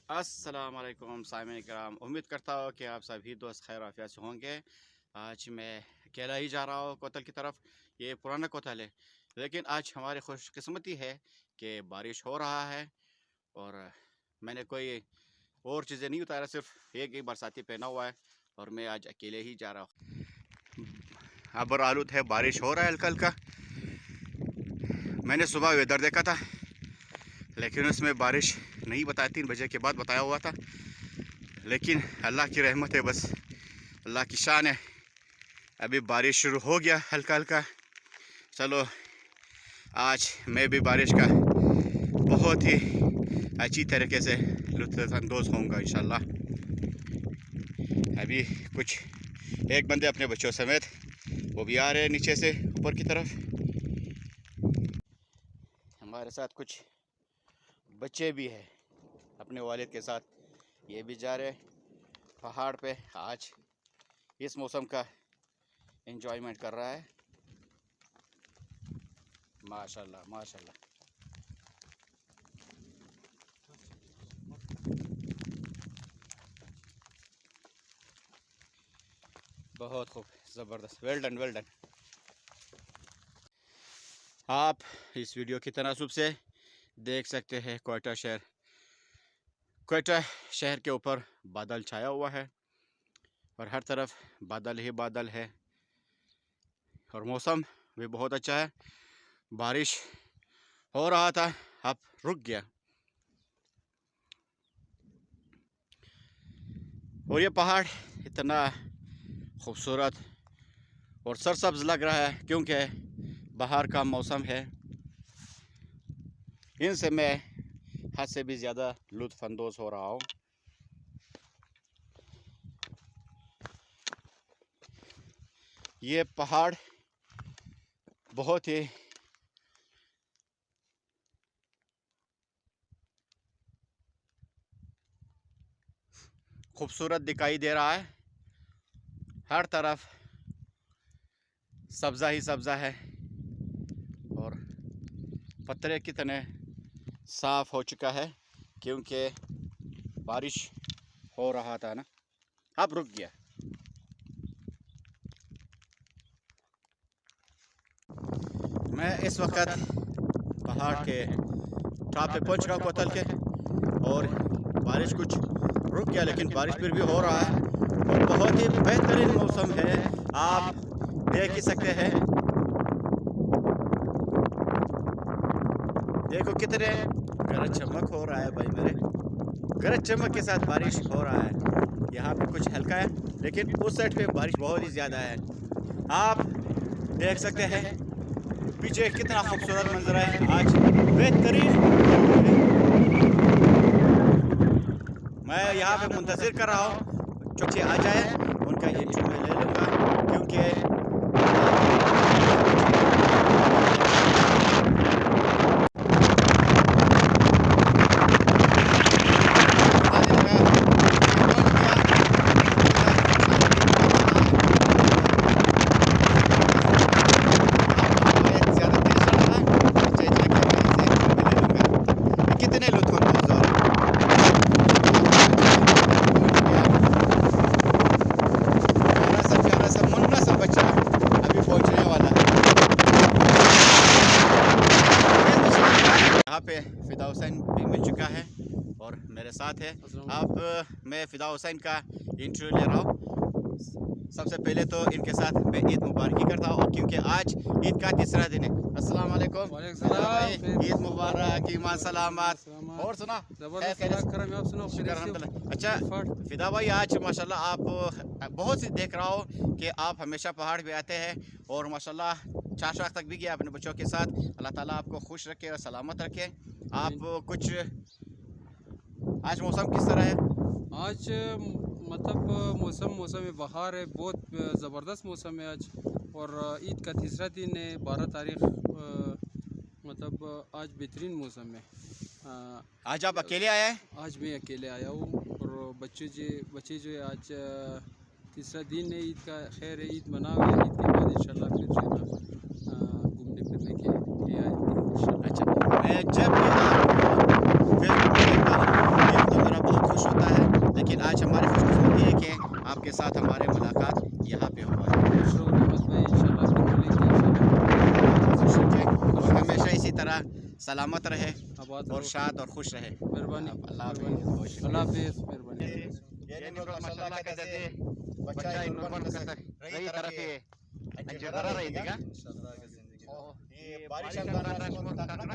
अस्सलाम वालेकुम सामिन कराम। उम्मीद करता हूँ कि आप सभी दोस्त खैर आफियत से होंगे। आज मैं अकेला ही जा रहा हूँ कोतल की तरफ। ये पुराना कोतल है, लेकिन आज हमारी खुशकिस्मती है कि बारिश हो रहा है और मैंने कोई और चीज़ें नहीं उतारा, सिर्फ एक ही बरसाती पहना हुआ है और मैं आज अकेले ही जा रहा हूँ। अबर आलूद है, बारिश हो रहा है हल्का हल्का। मैंने सुबह वेदर देखा था, लेकिन उसमें बारिश नहीं बताया, 3 बजे के बाद बताया हुआ था। लेकिन अल्लाह की रहमत है, बस अल्लाह की शान है। अभी बारिश शुरू हो गया हल्का हल्का। चलो आज मैं भी बारिश का बहुत ही अच्छी तरीके से लुत्फ़अंदोज़ होऊंगा इंशाल्लाह। अभी कुछ एक बंदे अपने बच्चों समेत वो भी आ रहे हैं नीचे से ऊपर की तरफ। हमारे साथ कुछ बच्चे भी हैं अपने वालिद के साथ, ये भी जा रहे पहाड़ पे। आज इस मौसम का एंजॉयमेंट कर रहा है। माशाल्लाह माशाल्लाह। बहुत खूब, ज़बरदस्त, वेल डन वेल डन। आप इस वीडियो की तनासुब से देख सकते हैं क्वेटा शहर के ऊपर बादल छाया हुआ है और हर तरफ बादल ही बादल है और मौसम भी बहुत अच्छा है। बारिश हो रहा था, अब रुक गया और ये पहाड़ इतना खूबसूरत और सरसब्ज लग रहा है क्योंकि बाहर का मौसम है। इनसे मैं हद से भी ज़्यादा लुत्फ़अंदोज़ हो रहा हूँ। ये पहाड़ बहुत ही खूबसूरत दिखाई दे रहा है, हर तरफ सब्ज़ा ही सब्ज़ा है और पत्थर कितने साफ़ हो चुका है क्योंकि बारिश हो रहा था ना, अब रुक गया। मैं इस वक्त पहाड़ के टॉप पे पहुंच रहा हूँ कोतल के, और बारिश कुछ रुक गया लेकिन बारिश फिर भी हो रहा है और बहुत ही बेहतरीन मौसम है, आप देख ही सकते हैं। देखो कितने गरज चमक हो रहा है भाई मेरे, गरज चमक के साथ बारिश हो रहा है। यहाँ पे कुछ हल्का है लेकिन उस साइड पे बारिश बहुत ही ज़्यादा है। आप देख सकते हैं पीछे कितना खूबसूरत मंजर है, आज बेहतरीन। मैं यहाँ पे मुंतज़िर कर रहा हूँ चुपचे आ जाए, उनका इंटरव्यू मैं ले लूँगा क्योंकि यहाँ पे फ़िदा हुसैन भी मिल चुका है और मेरे साथ है। अब मैं फ़िदा हुसैन का इंटरव्यू ले रहा हूँ। सबसे पहले तो इनके साथ मैं ईद मुबारक करता हूँ क्योंकि आज ईद का तीसरा दिन है। अस्सलाम वालेकुम। ईद मुबारक, ईमान सलामत। और सुना अच्छा फ़िदा भाई, आज माशाल्लाह आप बहुत सी देख रहा हूँ कि आप हमेशा पहाड़ पे आते हैं और माशाल्लाह 4 शाख तक भी गया अपने बच्चों के साथ। अल्लाह ताला आपको खुश रखे और सलामत रखे। आप कुछ आज मौसम किस तरह है? आज मतलब मौसम बहार है, बहुत ज़बरदस्त मौसम है आज। और ईद का तीसरा दिन है, 12 तारीख। मतलब आज बेहतरीन मौसम है। आज आप अकेले आए हैं? आज मैं अकेले आया हूँ और बच्चे जो है आज तीसरा दिन है ईद का। खैर है, ईद मना हुआ, ईद के बाद इंशाल्लाह फिर जो है ना घूमने फिरने के लिए आएंगे। अच्छा, मैं जब भी आपको फेसबुक पे देखता हूँ, एक तो मेरा बहुत साथ हमारे मुलाकात यहाँ पे हुआ है। खुश रहो रहमत भाई, इंशाल्लाह फिर मिलेंगे इंशाल्लाह। खुश रखें और हमेशा इसी तरह सलामत रहे आबाद और रहो। शाद और खुश रहे। मेहरबानी, अल्लाह मेहरबानी, हाफिज़, बहुत शुक्रिया। अल्लाह हाफिज़, मेहरबानी। ये निम्रोज माशाल्लाह कहते थे बच्चा नूरबन कसक रही तरफ ये अंजरा रही देगा इंशाल्लाह की जिंदगी ये बारिश अंदर रश्मो ताकना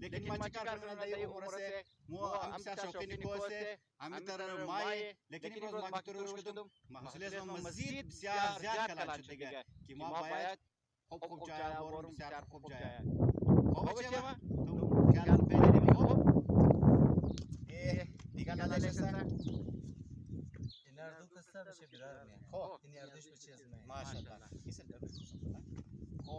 लेकिन माचिकार करना ये उम्र से मो हमसा शौकीन कोसे हम तर माए लेकिन रोज माकी तो रोज कदम मसले में मजीद ज्यादा कला चुदेगा कि मां बाया खूब जाया और चार खूब जाया हो बच्चे मां तुम क्या पहले नहीं हो ये निकाला ले सर इन अर्दो कस्ता बशे बिरार में हो इन अर्दोश बशे इसमें माशाल्लाह इसे हो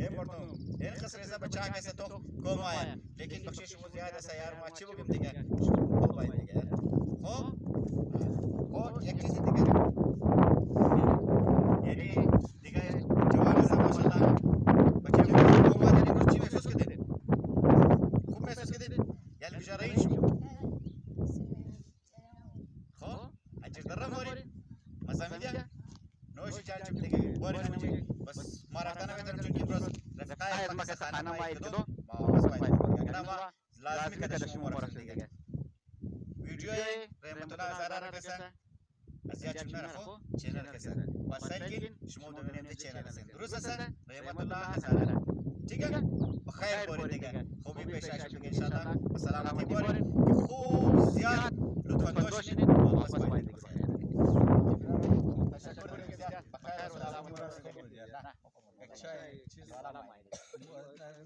ये मर्दों इन खसरे से बचा कैसे तो कोमाया लेकिन बख्शिश वो ज्यादा सा यार माची वो गिम देगा को पाए देगा हो एक चीज देगा ये देगा जवान सा माशाल्लाह बच्चे कोमा दे रुचि महसूस के दे खूब महसूस के दे यार बिचारा ही हो अजर दर्रा मोरी मसामिदिया नोश चार चिप देगा बोरे मुझे बस माराताना में तरफ चुकी बस रफकाय मका खाना माई कदो बस माई कदा मा लाजमी कदा शमो मरख देगा वीडियो है रहमतुल्लाह ज़ारा रखसा असिया चुना रखो चैनल कैसा बस साइकिल शमो दो ने चैनल से दुरुस्त है रहमतुल्लाह ज़ारा ठीक है बखैर बोरे देगा खूबी पेश आशा इंशाल्लाह सलामती बोरे खूब ज्यादा लुत्फ अंदोश ने बस माई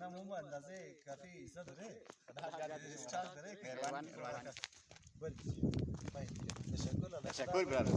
ना मुंह अंदाजे काफी इज्जत है स्टार करे मेहरबान बोल भाई तशक्कुर ब्रदर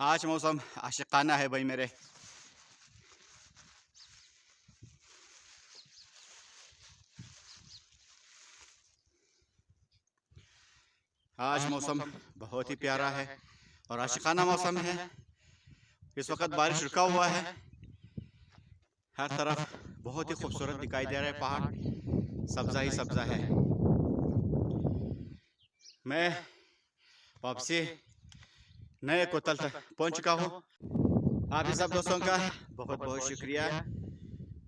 आज मौसम आशिकाना है भाई मेरे आज मौसम बहुत ही प्यारा है और आशिकाना मौसम है। इस वक्त बारिश रुका हुआ है, हर तरफ बहुत ही खूबसूरत दिखाई दे रहा है, पहाड़ सब्जा ही सब्जा है। मैं वापसी नए कोतल तक पहुंच चुका हूं। आप सब दोस्तों का बहुत बहुत शुक्रिया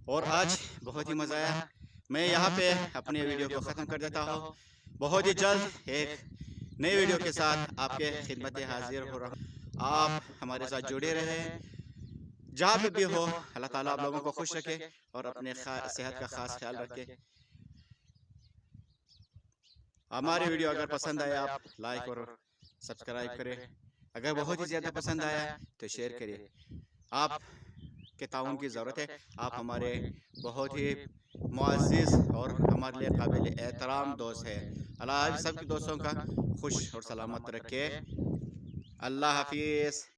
और आज बहुत ही मज़ा आया। मैं यहाँ पे अपने वीडियो को ख़त्म कर देता हूँ। बहुत ही जल्द एक नए वीडियो के साथ आपके खिदमत हाजिर हो रहा हूँ। आप हमारे साथ जुड़े रहे, जहाँ पे भी हो अल्लाह ताला आप लोगों को खुश रखे और अपने सेहत का ख़ास ख्याल रखे। हमारे वीडियो अगर पसंद आए आप लाइक और सब्सक्राइब करें। अगर बहुत ही ज़्यादा पसंद आया तो शेयर करिए। आप के ताउन की ज़रूरत है। आप हमारे बहुत ही मुअज़्ज़िज़ और हमारे लिए काबिल एहतराम दोस्त है। अल्लाह आप सबके दोस्तों का खुश और सलामत रखे। अल्लाह हाफिज़।